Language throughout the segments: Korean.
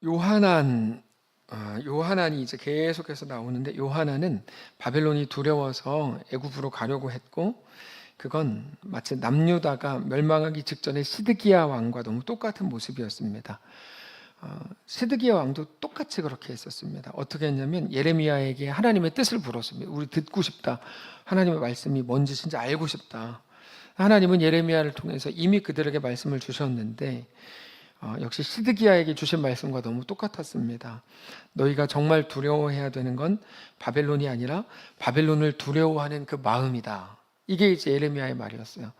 요하난 요하난이 이제 계속해서 나오는데, 요하난은 바벨론이 두려워서 애굽으로 가려고 했고, 그건 마치 남유다가 멸망하기 직전에 시드기야 왕과 너무 똑같은 모습이었습니다. 시드기야 왕도 똑같이 그렇게 했었습니다. 어떻게 했냐면 예레미야에게 하나님의 뜻을 물었습니다. 우리 듣고 싶다. 하나님의 말씀이 뭔지 진짜 알고 싶다. 하나님은 예레미야를 통해서 이미 그들에게 말씀을 주셨는데, 역시 시드기야에게 주신 말씀과 너무 똑같았습니다. 너희가 정말 두려워해야 되는 건 바벨론이 아니라 바벨론을 두려워하는 그 마음이다. 이게 이제 예레미야의 말이었어요.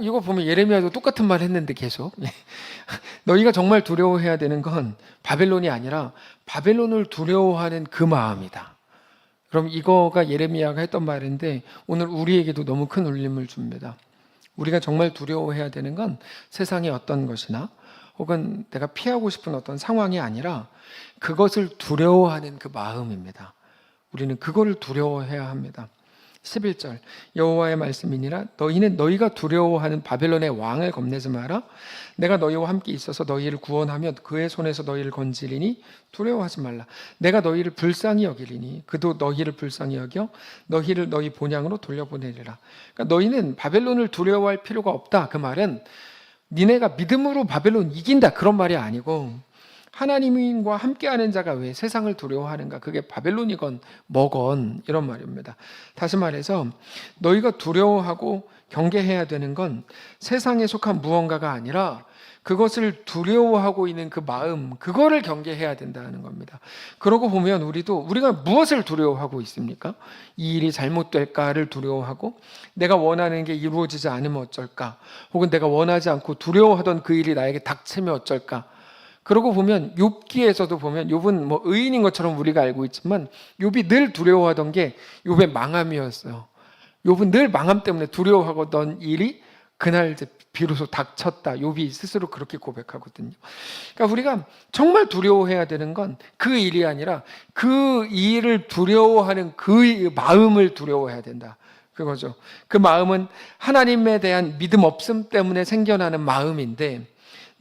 이거 보면 예레미야도 똑같은 말 했는데 계속 너희가 정말 두려워해야 되는 건 바벨론이 아니라 바벨론을 두려워하는 그 마음이다. 그럼 이거가 예레미야가 했던 말인데, 오늘 우리에게도 너무 큰 울림을 줍니다. 우리가 정말 두려워해야 되는 건 세상의 어떤 것이나 혹은 내가 피하고 싶은 어떤 상황이 아니라 그것을 두려워하는 그 마음입니다. 우리는 그거를 두려워해야 합니다. 11절 여호와의 말씀이니라 너희는 너희가 두려워하는 바벨론의 왕을 겁내지 마라. 내가 너희와 함께 있어서 너희를 구원하며 그의 손에서 너희를 건지리니 두려워하지 말라. 내가 너희를 불쌍히 여기리니 그도 너희를 불쌍히 여겨 너희를 너희 본향으로 돌려보내리라. 그러니까 너희는 바벨론을 두려워할 필요가 없다. 그 말은 니네가 믿음으로 바벨론 이긴다 그런 말이 아니고, 하나님과 함께하는 자가 왜 세상을 두려워하는가? 그게 바벨론이건 뭐건 이런 말입니다. 다시 말해서 너희가 두려워하고 경계해야 되는 건 세상에 속한 무언가가 아니라 그것을 두려워하고 있는 그 마음, 그거를 경계해야 된다는 겁니다. 그러고 보면 우리가 무엇을 두려워하고 있습니까? 이 일이 잘못될까를 두려워하고, 내가 원하는 게 이루어지지 않으면 어쩔까? 혹은 내가 원하지 않고 두려워하던 그 일이 나에게 닥치면 어쩔까? 그러고 보면 욥기에서도 보면 욥은 뭐 의인인 것처럼 우리가 알고 있지만 욥이 늘 두려워하던 게 욥의 망함이었어요. 욥은 늘 망함 때문에 두려워하던 일이 그날 이제 비로소 닥쳤다. 욥이 스스로 그렇게 고백하거든요. 그러니까 우리가 정말 두려워해야 되는 건 그 일이 아니라 그 일을 두려워하는 그 마음을 두려워해야 된다. 그거죠. 그 마음은 하나님에 대한 믿음 없음 때문에 생겨나는 마음인데,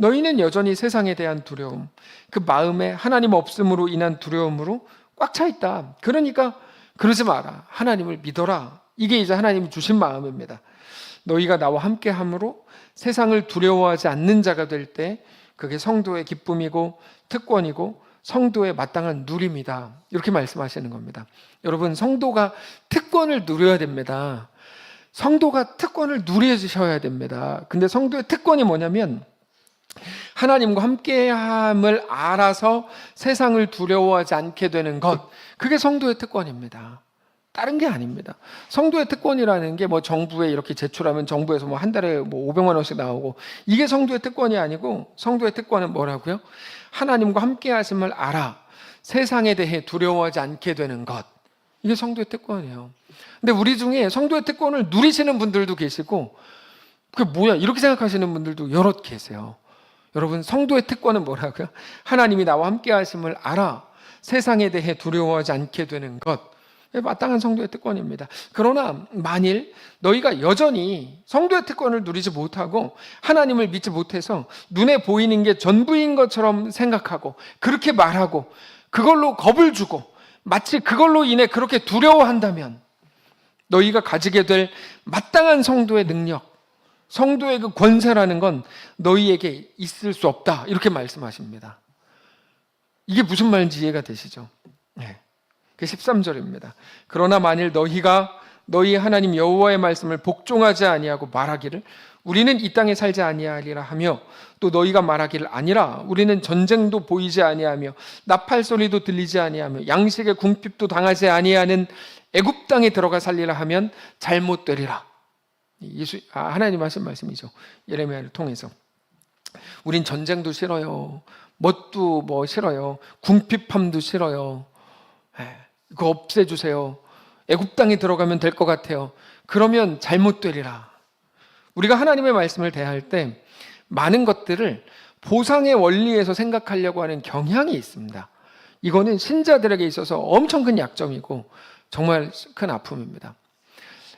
너희는 여전히 세상에 대한 두려움, 그 마음에 하나님 없음으로 인한 두려움으로 꽉 차 있다. 그러니까 그러지 마라. 하나님을 믿어라. 이게 이제 하나님이 주신 마음입니다. 너희가 나와 함께함으로 세상을 두려워하지 않는 자가 될 때 그게 성도의 기쁨이고 특권이고 성도의 마땅한 누림이다. 이렇게 말씀하시는 겁니다. 여러분, 성도가 특권을 누려야 됩니다. 성도가 특권을 누리셔야 됩니다. 근데 성도의 특권이 뭐냐면 하나님과 함께함을 알아서 세상을 두려워하지 않게 되는 것, 그게 성도의 특권입니다. 다른 게 아닙니다. 성도의 특권이라는 게 뭐 정부에 이렇게 제출하면 정부에서 뭐 한 달에 뭐 500만 원씩 나오고, 이게 성도의 특권이 아니고, 성도의 특권은 뭐라고요? 하나님과 함께하심을 알아 세상에 대해 두려워하지 않게 되는 것, 이게 성도의 특권이에요. 근데 우리 중에 성도의 특권을 누리시는 분들도 계시고, 그게 뭐야 이렇게 생각하시는 분들도 여럿 계세요. 여러분, 성도의 특권은 뭐라고요? 하나님이 나와 함께 하심을 알아 세상에 대해 두려워하지 않게 되는 것, 마땅한 성도의 특권입니다. 그러나 만일 너희가 여전히 성도의 특권을 누리지 못하고 하나님을 믿지 못해서 눈에 보이는 게 전부인 것처럼 생각하고 그렇게 말하고 그걸로 겁을 주고 마치 그걸로 인해 그렇게 두려워한다면, 너희가 가지게 될 마땅한 성도의 능력, 성도의 그 권세라는 건 너희에게 있을 수 없다. 이렇게 말씀하십니다. 이게 무슨 말인지 이해가 되시죠? 네. 그 13절입니다. 그러나 만일 너희가 너희 하나님 여호와의 말씀을 복종하지 아니하고 말하기를 우리는 이 땅에 살지 아니하리라 하며, 또 너희가 말하기를 아니라 우리는 전쟁도 보이지 아니하며 나팔 소리도 들리지 아니하며 양식의 궁핍도 당하지 아니하는 애굽 땅에 들어가 살리라 하면 잘못되리라. 하나님 하신 말씀이죠. 예레미야를 통해서. 우린 전쟁도 싫어요. 뭣도 뭐 싫어요. 궁핍함도 싫어요. 그거 없애주세요. 애굽 땅에 들어가면 될 것 같아요. 그러면 잘못되리라. 우리가 하나님의 말씀을 대할 때 많은 것들을 보상의 원리에서 생각하려고 하는 경향이 있습니다. 이거는 신자들에게 있어서 엄청 큰 약점이고 정말 큰 아픔입니다.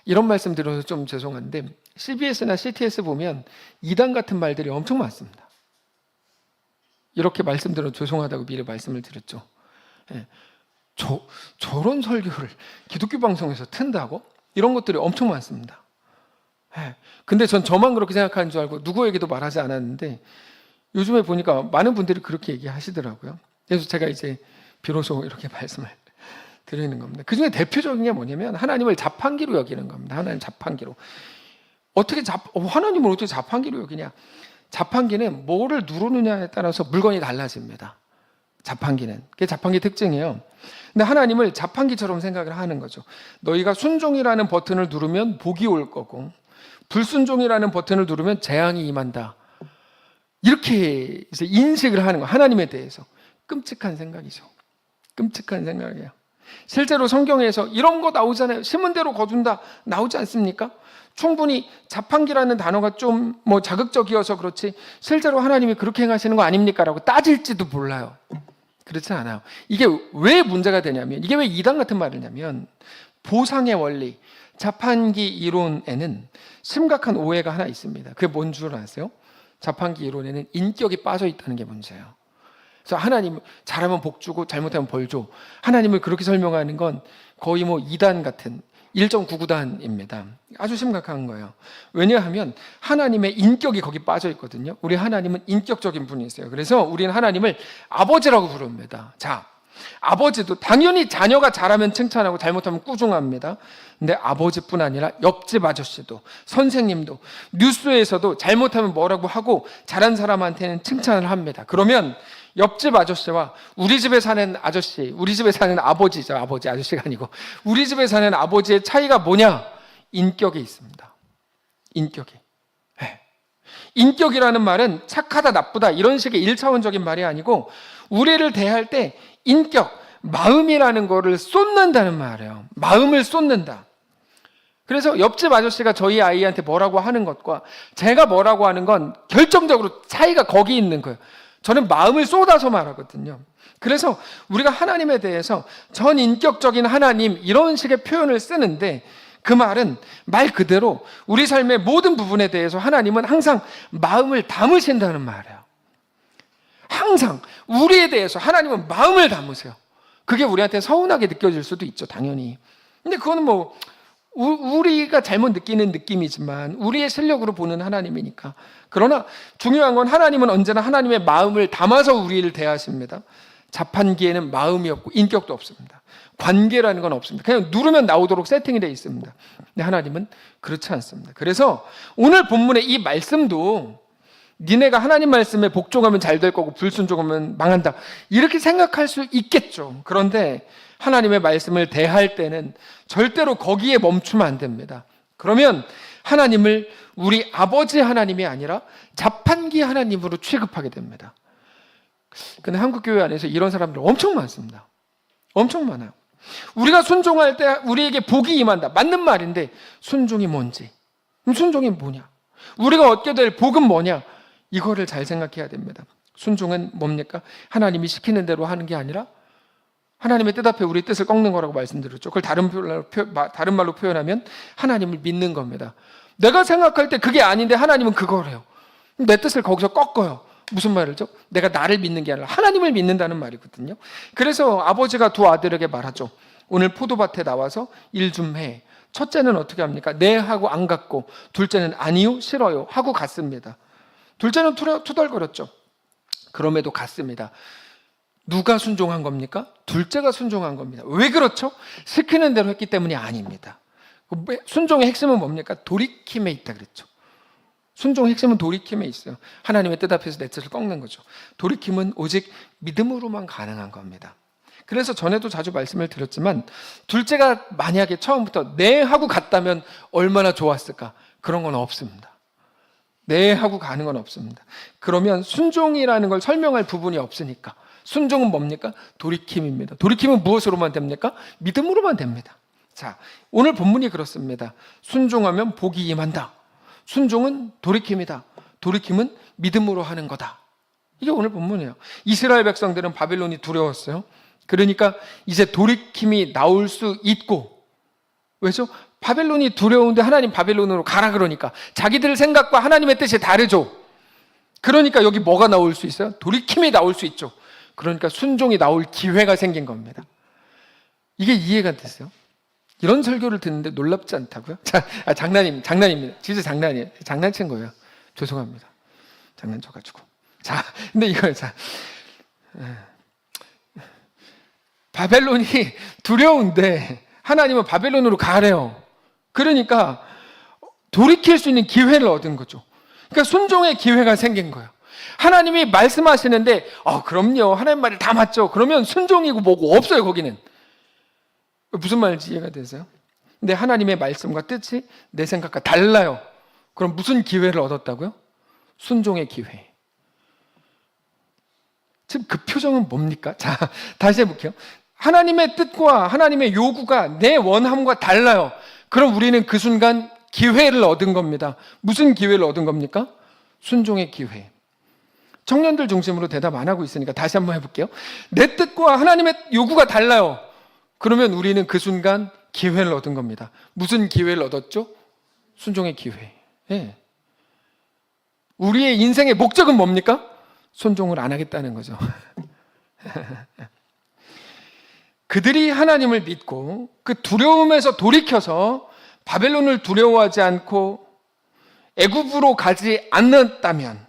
이런 말씀 드려서 좀 죄송한데, CBS나 CTS 보면 이단 같은 말들이 엄청 많습니다. 이렇게 말씀드려 죄송하다고 미리 말씀을 드렸죠. 예. 저런 설교를 기독교 방송에서 튼다고? 이런 것들이 엄청 많습니다. 예. 근데 전 저만 그렇게 생각하는 줄 알고 누구에게도 말하지 않았는데 요즘에 보니까 많은 분들이 그렇게 얘기하시더라고요. 그래서 제가 이제 비로소 이렇게 말씀을 드리는 겁니다. 그 중에 대표적인 게 뭐냐면 하나님을 자판기로 여기는 겁니다. 하나님 자판기로. 하나님을 어떻게 자판기로 여기냐? 자판기는 뭐를 누르느냐에 따라서 물건이 달라집니다. 자판기는. 그게 자판기 특징이에요. 근데 하나님을 자판기처럼 생각을 하는 거죠. 너희가 순종이라는 버튼을 누르면 복이 올 거고 불순종이라는 버튼을 누르면 재앙이 임한다. 이렇게 인식을 하는 거 하나님에 대해서. 끔찍한 생각이죠. 끔찍한 생각이에요. 실제로 성경에서 이런 거 나오잖아요. 심은 대로 거둔다 나오지 않습니까? 충분히 자판기라는 단어가 좀 자극적이어서 그렇지 실제로 하나님이 그렇게 행하시는 거 아닙니까? 라고 따질지도 몰라요. 그렇지 않아요. 이게 왜 문제가 되냐면 이게 왜 이단 같은 말이냐면 보상의 원리, 자판기 이론에는 심각한 오해가 하나 있습니다. 그게 뭔 줄 아세요? 자판기 이론에는 인격이 빠져 있다는 게 문제예요. 그래서 하나님 잘하면 복 주고 잘못하면 벌 줘. 하나님을 그렇게 설명하는 건 거의 2단 같은 1.99단입니다. 아주 심각한 거예요. 왜냐하면 하나님의 인격이 거기 빠져 있거든요. 우리 하나님은 인격적인 분이세요. 그래서 우리는 하나님을 아버지라고 부릅니다. 자, 아버지도 당연히 자녀가 잘하면 칭찬하고 잘못하면 꾸중합니다. 근데 아버지뿐 아니라 옆집 아저씨도 선생님도 뉴스에서도 잘못하면 뭐라고 하고 잘한 사람한테는 칭찬을 합니다. 그러면 옆집 아저씨와 우리 집에 사는 아저씨, 우리 집에 사는 아버지죠. 아버지, 아저씨가 아니고 우리 집에 사는 아버지의 차이가 뭐냐? 인격에 있습니다. 인격이. 네. 인격이라는 말은 착하다, 나쁘다 이런 식의 1차원적인 말이 아니고 우리를 대할 때 인격, 마음이라는 거를 쏟는다는 말이에요. 마음을 쏟는다. 그래서 옆집 아저씨가 저희 아이한테 뭐라고 하는 것과 제가 뭐라고 하는 건 결정적으로 차이가 거기 있는 거예요. 저는 마음을 쏟아서 말하거든요. 그래서 우리가 하나님에 대해서 전인격적인 하나님 이런 식의 표현을 쓰는데 그 말은 말 그대로 우리 삶의 모든 부분에 대해서 하나님은 항상 마음을 담으신다는 말이에요. 항상 우리에 대해서 하나님은 마음을 담으세요. 그게 우리한테 서운하게 느껴질 수도 있죠, 당연히. 근데 그거는 우리가 잘못 느끼는 느낌이지만 우리의 실력으로 보는 하나님이니까. 그러나 중요한 건 하나님은 언제나 하나님의 마음을 담아서 우리를 대하십니다. 자판기에는 마음이 없고 인격도 없습니다. 관계라는 건 없습니다. 그냥 누르면 나오도록 세팅이 되어 있습니다. 근데 하나님은 그렇지 않습니다. 그래서 오늘 본문의 이 말씀도 니네가 하나님 말씀에 복종하면 잘 될 거고 불순종하면 망한다 이렇게 생각할 수 있겠죠. 그런데 하나님의 말씀을 대할 때는 절대로 거기에 멈추면 안 됩니다. 그러면 하나님을 우리 아버지 하나님이 아니라 자판기 하나님으로 취급하게 됩니다. 근데 한국교회 안에서 이런 사람들 엄청 많습니다. 엄청 많아요. 우리가 순종할 때 우리에게 복이 임한다. 맞는 말인데 순종이 뭔지, 순종이 뭐냐, 우리가 얻게 될 복은 뭐냐, 이거를 잘 생각해야 됩니다. 순종은 뭡니까? 하나님이 시키는 대로 하는 게 아니라 하나님의 뜻 앞에 우리 뜻을 꺾는 거라고 말씀드렸죠. 그걸 다른 말로 표현하면 하나님을 믿는 겁니다. 내가 생각할 때 그게 아닌데 하나님은 그거래요. 내 뜻을 거기서 꺾어요. 무슨 말이죠? 내가 나를 믿는 게 아니라 하나님을 믿는다는 말이거든요. 그래서 아버지가 두 아들에게 말하죠. 오늘 포도밭에 나와서 일 좀 해. 첫째는 어떻게 합니까? 네 하고 안 갔고, 둘째는 아니요, 싫어요 하고 갔습니다. 둘째는 투덜거렸죠. 그럼에도 갔습니다. 누가 순종한 겁니까? 둘째가 순종한 겁니다. 왜 그렇죠? 시키는 대로 했기 때문이 아닙니다. 순종의 핵심은 뭡니까? 돌이킴에 있다 그랬죠. 순종의 핵심은 돌이킴에 있어요. 하나님의 뜻 앞에서 내 뜻을 꺾는 거죠. 돌이킴은 오직 믿음으로만 가능한 겁니다. 그래서 전에도 자주 말씀을 드렸지만 둘째가 만약에 처음부터 네 하고 갔다면 얼마나 좋았을까? 그런 건 없습니다. 네 하고 가는 건 없습니다. 그러면 순종이라는 걸 설명할 부분이 없으니까. 순종은 뭡니까? 돌이킴입니다. 돌이킴은 무엇으로만 됩니까? 믿음으로만 됩니다. 자, 오늘 본문이 그렇습니다. 순종하면 복이 임한다. 순종은 돌이킴이다. 돌이킴은 믿음으로 하는 거다. 이게 오늘 본문이에요. 이스라엘 백성들은 바벨론이 두려웠어요. 그러니까 이제 돌이킴이 나올 수 있고, 왜죠? 바벨론이 두려운데 하나님 바벨론으로 가라 그러니까 자기들 생각과 하나님의 뜻이 다르죠. 그러니까 여기 뭐가 나올 수 있어요? 돌이킴이 나올 수 있죠. 그러니까 순종이 나올 기회가 생긴 겁니다. 이게 이해가 됐어요? 이런 설교를 듣는데 놀랍지 않다고요? 장난입니다. 진짜 장난이에요. 장난친 거예요. 죄송합니다. 장난쳐가지고. 자, 근데 이거예요. 자, 바벨론이 두려운데 하나님은 바벨론으로 가래요. 그러니까 돌이킬 수 있는 기회를 얻은 거죠. 그러니까 순종의 기회가 생긴 거예요. 하나님이 말씀하시는데 그럼요. 하나님 말이 다 맞죠. 그러면 순종이고 뭐고 없어요. 거기는. 무슨 말인지 이해가 되세요? 근데 하나님의 말씀과 뜻이 내 생각과 달라요. 그럼 무슨 기회를 얻었다고요? 순종의 기회. 지금 그 표정은 뭡니까? 자, 다시 해볼게요. 하나님의 뜻과 하나님의 요구가 내 원함과 달라요. 그럼 우리는 그 순간 기회를 얻은 겁니다. 무슨 기회를 얻은 겁니까? 순종의 기회. 청년들 중심으로 대답 안 하고 있으니까 다시 한번 해볼게요. 내 뜻과 하나님의 요구가 달라요. 그러면 우리는 그 순간 기회를 얻은 겁니다. 무슨 기회를 얻었죠? 순종의 기회. 예. 우리의 인생의 목적은 뭡니까? 순종을 안 하겠다는 거죠. 그들이 하나님을 믿고 그 두려움에서 돌이켜서 바벨론을 두려워하지 않고 애굽으로 가지 않았다면,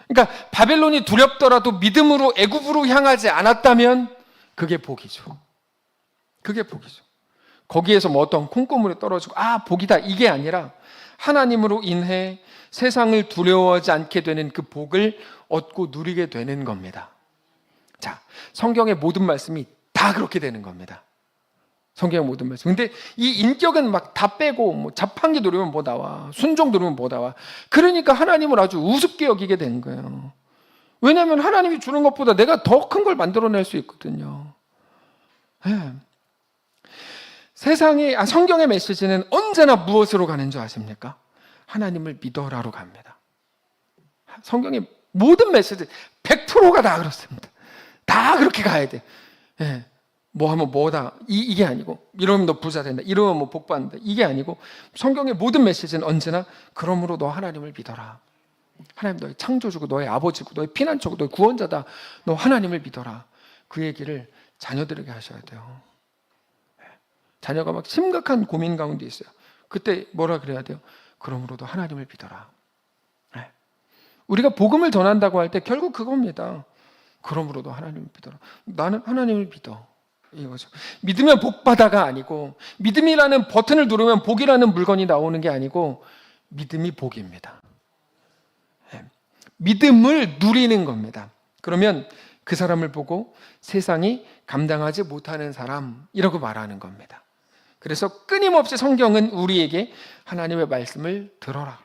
그러니까 바벨론이 두렵더라도 믿음으로 애굽으로 향하지 않았다면 그게 복이죠. 그게 복이죠. 거기에서 뭐 어떤 콩고물에 떨어지고 복이다 이게 아니라 하나님으로 인해 세상을 두려워하지 않게 되는 그 복을 얻고 누리게 되는 겁니다. 자, 성경의 모든 말씀이 다 그렇게 되는 겁니다. 성경의 모든 말씀. 근데 이 인격은 막 다 빼고 뭐 자판기 누르면 뭐 나와, 순종 누르면 뭐 나와. 그러니까 하나님을 아주 우습게 여기게 된 거예요. 왜냐하면 하나님이 주는 것보다 내가 더 큰 걸 만들어낼 수 있거든요. 네. 성경의 메시지는 언제나 무엇으로 가는 줄 아십니까? 하나님을 믿어라로 갑니다. 성경의 모든 메시지 100%가 다 그렇습니다. 다 그렇게 가야 돼. 예. 뭐 하면 뭐다. 이게 아니고, 이러면 너 부자 된다. 이러면 뭐 복 받는다. 이게 아니고, 성경의 모든 메시지는 언제나 그러므로 너 하나님을 믿어라. 하나님 너의 창조주고 너의 아버지고 너의 피난처고 너의 구원자다. 너 하나님을 믿어라. 그 얘기를 자녀들에게 하셔야 돼요. 자녀가 막 심각한 고민 가운데 있어요. 그때 뭐라 그래야 돼요? 그러므로도 하나님을 믿어라. 우리가 복음을 전한다고 할 때 결국 그겁니다. 그러므로도 하나님을 믿어라. 나는 하나님을 믿어. 이거죠. 믿으면 복받아가 아니고, 믿음이라는 버튼을 누르면 복이라는 물건이 나오는 게 아니고, 믿음이 복입니다. 믿음을 누리는 겁니다. 그러면 그 사람을 보고 세상이 감당하지 못하는 사람이라고 말하는 겁니다. 그래서 끊임없이 성경은 우리에게 하나님의 말씀을 들어라.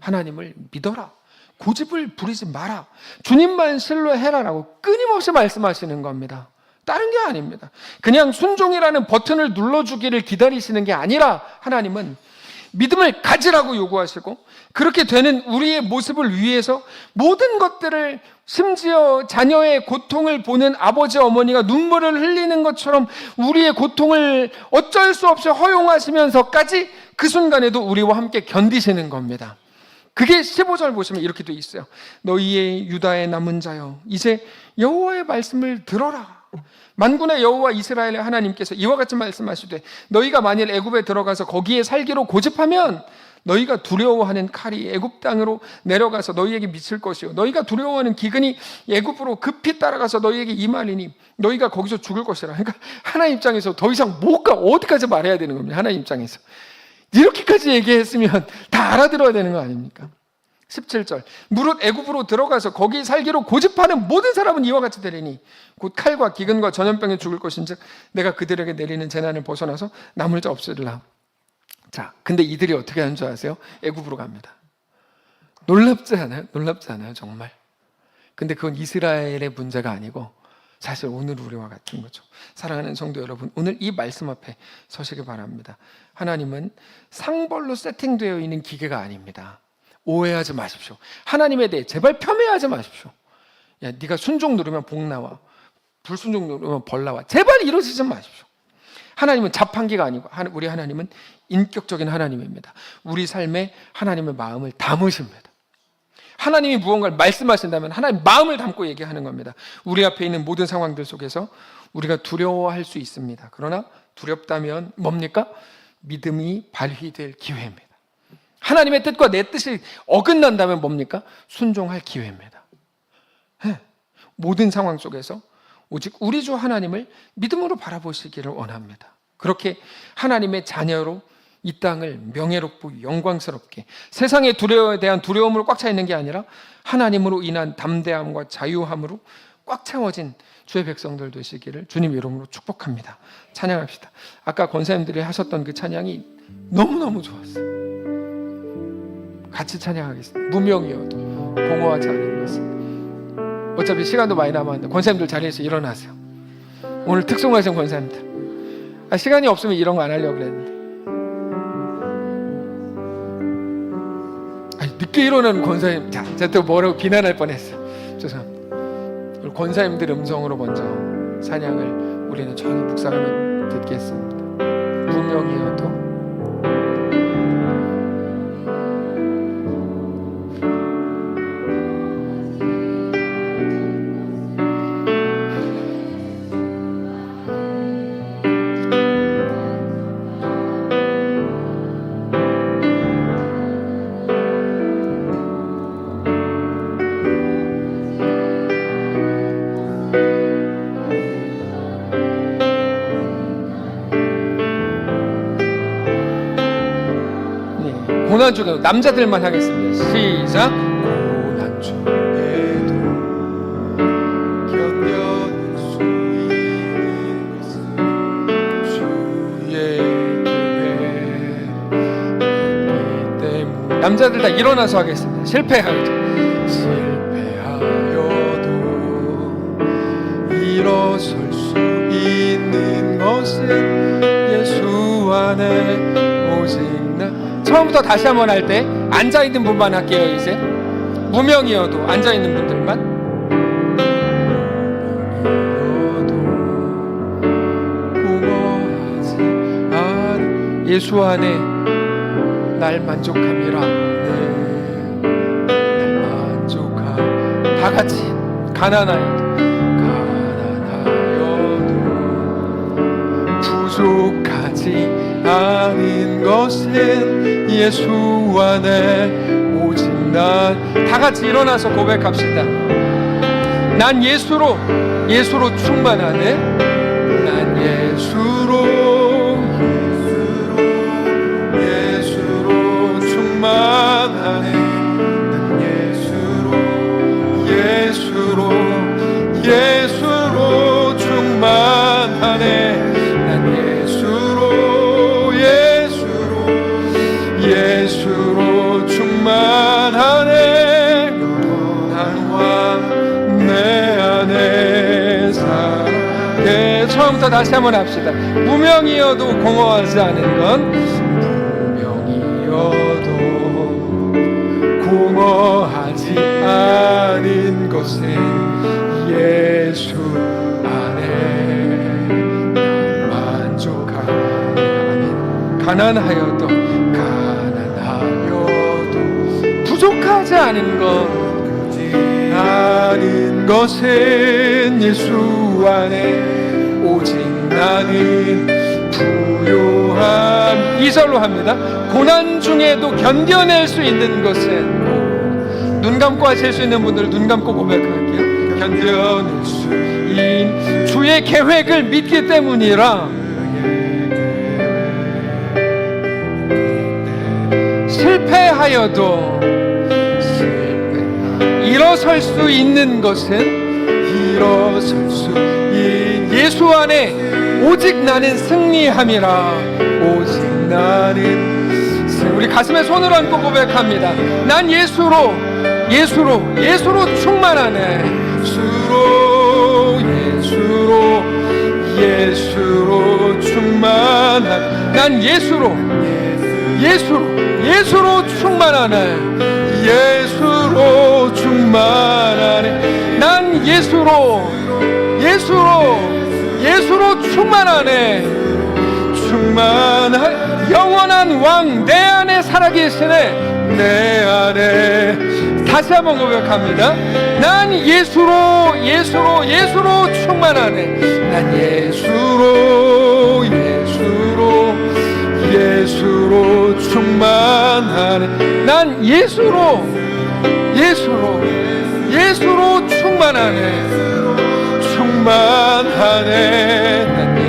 하나님을 믿어라. 고집을 부리지 마라. 주님만 신뢰해라라고 끊임없이 말씀하시는 겁니다. 다른 게 아닙니다. 그냥 순종이라는 버튼을 눌러주기를 기다리시는 게 아니라 하나님은 믿음을 가지라고 요구하시고, 그렇게 되는 우리의 모습을 위해서 모든 것들을, 심지어 자녀의 고통을 보는 아버지 어머니가 눈물을 흘리는 것처럼 우리의 고통을 어쩔 수 없이 허용하시면서까지 그 순간에도 우리와 함께 견디시는 겁니다. 그게 15절 보시면 이렇게 돼 있어요. 너희의 유다의 남은 자여, 이제 여호와의 말씀을 들어라. 만군의 여호와 이스라엘의 하나님께서 이와 같이 말씀하시되, 너희가 만일 애굽에 들어가서 거기에 살기로 고집하면 너희가 두려워하는 칼이 애굽 땅으로 내려가서 너희에게 미칠 것이요, 너희가 두려워하는 기근이 애굽으로 급히 따라가서 너희에게 임하리니 너희가 거기서 죽을 것이라. 그러니까 하나님 입장에서 더 이상 못 가. 어디까지 말해야 되는 겁니다. 하나님 입장에서 이렇게까지 얘기했으면 다 알아들어야 되는 거 아닙니까? 17절, 무릇 애굽으로 들어가서 거기 살기로 고집하는 모든 사람은 이와 같이 되리니 곧 칼과 기근과 전염병에 죽을 것인즉 내가 그들에게 내리는 재난을 벗어나서 남을 자 없으리라. 자, 근데 이들이 어떻게 하는 줄 아세요? 애굽으로 갑니다. 놀랍지 않아요? 놀랍지 않아요? 정말. 근데 그건 이스라엘의 문제가 아니고 사실 오늘 우리와 같은 거죠. 사랑하는 성도 여러분, 오늘 이 말씀 앞에 서시기 바랍니다. 하나님은 상벌로 세팅되어 있는 기계가 아닙니다. 오해하지 마십시오. 하나님에 대해 제발 폄훼하지 마십시오. 야, 네가 순종 누르면 복 나와, 불순종 누르면 벌 나와. 제발 이러시지 마십시오. 하나님은 자판기가 아니고 우리 하나님은 인격적인 하나님입니다. 우리 삶에 하나님의 마음을 담으십니다. 하나님이 무언가를 말씀하신다면 하나님 마음을 담고 얘기하는 겁니다. 우리 앞에 있는 모든 상황들 속에서 우리가 두려워할 수 있습니다. 그러나 두렵다면 뭡니까? 믿음이 발휘될 기회입니다. 하나님의 뜻과 내 뜻이 어긋난다면 뭡니까? 순종할 기회입니다. 모든 상황 속에서 오직 우리 주 하나님을 믿음으로 바라보시기를 원합니다. 그렇게 하나님의 자녀로 이 땅을 명예롭고 영광스럽게, 세상의 두려움에 대한 두려움으로 꽉 차 있는 게 아니라 하나님으로 인한 담대함과 자유함으로 꽉 채워진 주의 백성들 되시기를 주님 이름으로 축복합니다. 찬양합시다. 아까 권사님들이 하셨던 그 찬양이 너무너무 좋았어요. 같이 찬양하겠습니다. 무명이어도 공허하지 않은 것을. 어차피 시간도 많이 남았는데 권사님들 자리에서 일어나세요. 오늘 특송하신 권사님들. 시간이 없으면 이런 거 안 하려고 그랬는데. 늦게 일어나는 권사님. 제가 또 뭐라고 비난할 뻔했어요. 죄송합니다. 우리 권사님들 음성으로 먼저 찬양을 우리는 전히 묵상하며 듣겠습니다. 무명이어도 고난 중에도 남자들만 하겠습니다. 시작. 고난 중에도 견뎌낼 수 있는 것은 주의 교회이기 때문에. 남자들 다 일어나서 하겠습니다. 실패하여도 일어설 수 있는 것은 예수 안에 오직 나. 처음부터 다시 한번 할 때 앉아있는 분만 할게요. 이제 무명이어도 앉아있는 분들만. 무명이어도 공허하지 않은 예수 안에 날 만족함이라. 날 만족함. 다 같이 가난하여도 부족하지 않은 것은 예수 안에 오직 난. 다 같이 일어나서 고백합시다. 난 예수로 충만하네. 난 예수로 충만하네. 난 예수로 충만하네. 예수로 충만하네. 나와 내 안에 살게. 처음부터 다시 한번 합시다. 무명이어도 공허하지 않은 건, 무명이어도 공허하지 않은 것은 예수 안에 만족하네. 가난하여도 부족하지 않은 것은 예수 안에 오직 나는 부요함. 2절로 합니다. 고난 중에도 견뎌낼 수 있는 것은. 눈 감고 하실 수 있는 분들 눈 감고 고백할게요. 견뎌낼 수 있는 주의 계획을 믿기 때문이라. 실패하여도 일어설 수 있는 것은 예수 안에 오직 나는 승리함이라. 오직 나는 우리 가슴에 손을 얹고 고백합니다. 난 예수로 충만하네. 예수로 충만한. 난 예수로 충만하네. 예수로 충만하네. 난 예수로 충만하네. 충만한 영원한 왕 내 안에 살아계시네. 내 안에 다시 한번 고백합니다. 난 예수로 충만하네. 난 예수로 충만하네. 난 예수로 충만하네. 난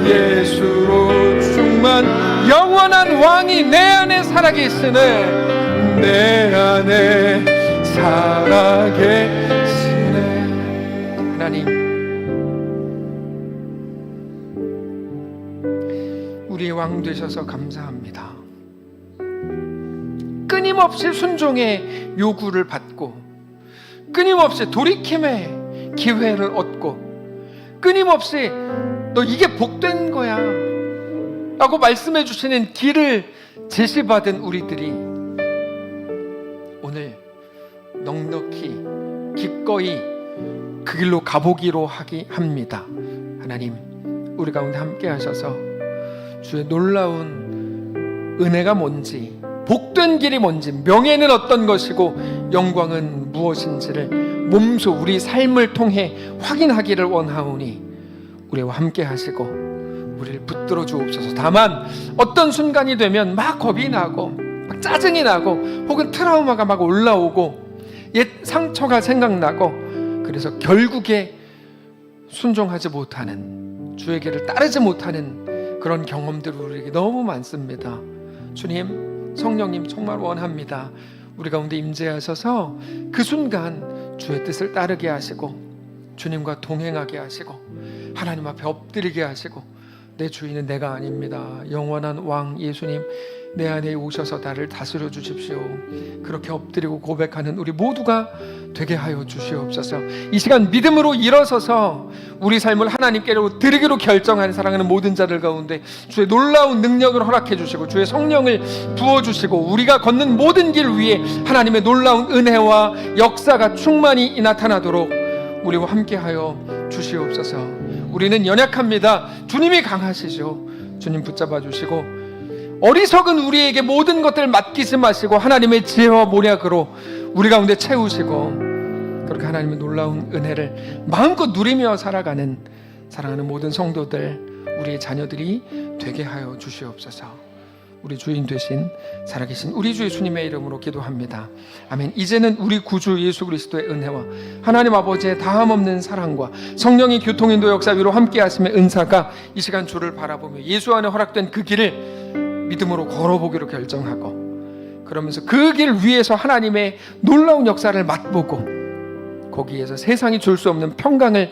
예수로 충만. 영원한 왕이 내 안에 살아계시네. 내 안에 살아계시네. 하나님, 우리의 왕 되셔서 감사합니다. 끊임없이 순종의 요구를 받고, 끊임없이 돌이킴의 기회를 얻고, 끊임없이 너 이게 복된 거야 라고 말씀해 주시는 길을 제시받은 우리들이 오늘 넉넉히 기꺼이 그 길로 가보기로 합니다. 하나님, 우리 가운데 함께 하셔서 주의 놀라운 은혜가 뭔지, 복된 길이 뭔지, 명예는 어떤 것이고 영광은 무엇인지를 몸소 우리 삶을 통해 확인하기를 원하오니 우리와 함께 하시고 우리를 붙들어 주옵소서. 다만 어떤 순간이 되면 막 겁이 나고 막 짜증이 나고 혹은 트라우마가 막 올라오고 옛 상처가 생각나고, 그래서 결국에 순종하지 못하는, 주의 길을 따르지 못하는 그런 경험들이 우리에게 너무 많습니다. 주님, 성령님 정말 원합니다. 우리 가운데 임재하셔서 그 순간 주의 뜻을 따르게 하시고 주님과 동행하게 하시고 하나님 앞에 엎드리게 하시고, 내 주인은 내가 아닙니다. 영원한 왕 예수님, 내 안에 오셔서 나를 다스려 주십시오. 그렇게 엎드리고 고백하는 우리 모두가 되게 하여 주시옵소서. 이 시간 믿음으로 일어서서 우리 삶을 하나님께로 드리기로 결정한 사랑하는 모든 자들 가운데 주의 놀라운 능력을 허락해 주시고 주의 성령을 부어주시고 우리가 걷는 모든 길 위에 하나님의 놀라운 은혜와 역사가 충만히 나타나도록 우리와 함께하여 주시옵소서. 우리는 연약합니다. 주님이 강하시죠. 주님 붙잡아 주시고 어리석은 우리에게 모든 것들을 맡기지 마시고 하나님의 지혜와 모략으로 우리 가운데 채우시고, 그렇게 하나님의 놀라운 은혜를 마음껏 누리며 살아가는 사랑하는 모든 성도들, 우리의 자녀들이 되게 하여 주시옵소서. 우리 주인 되신 살아계신 우리 주 예수님의 이름으로 기도합니다. 아멘. 이제는 우리 구주 예수 그리스도의 은혜와 하나님 아버지의 다함없는 사랑과 성령의 교통인도 역사 위로 함께 하심의 은사가 이 시간 주를 바라보며 예수 안에 허락된 그 길을 믿음으로 걸어보기로 결정하고, 그러면서 그 길 위에서 하나님의 놀라운 역사를 맛보고 거기에서 세상이 줄 수 없는 평강을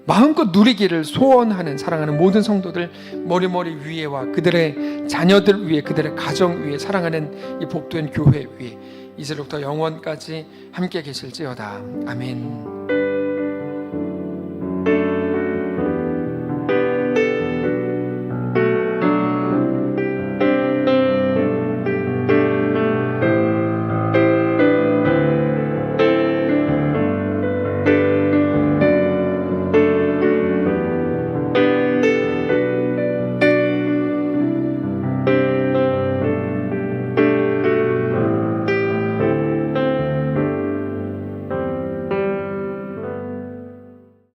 마음껏 누리기를 소원하는 사랑하는 모든 성도들 머리머리 위에와 그들의 자녀들 위에, 그들의 가정 위에, 사랑하는 이 복된 교회 위에 이제로부터 영원까지 함께 계실지어다. 아멘.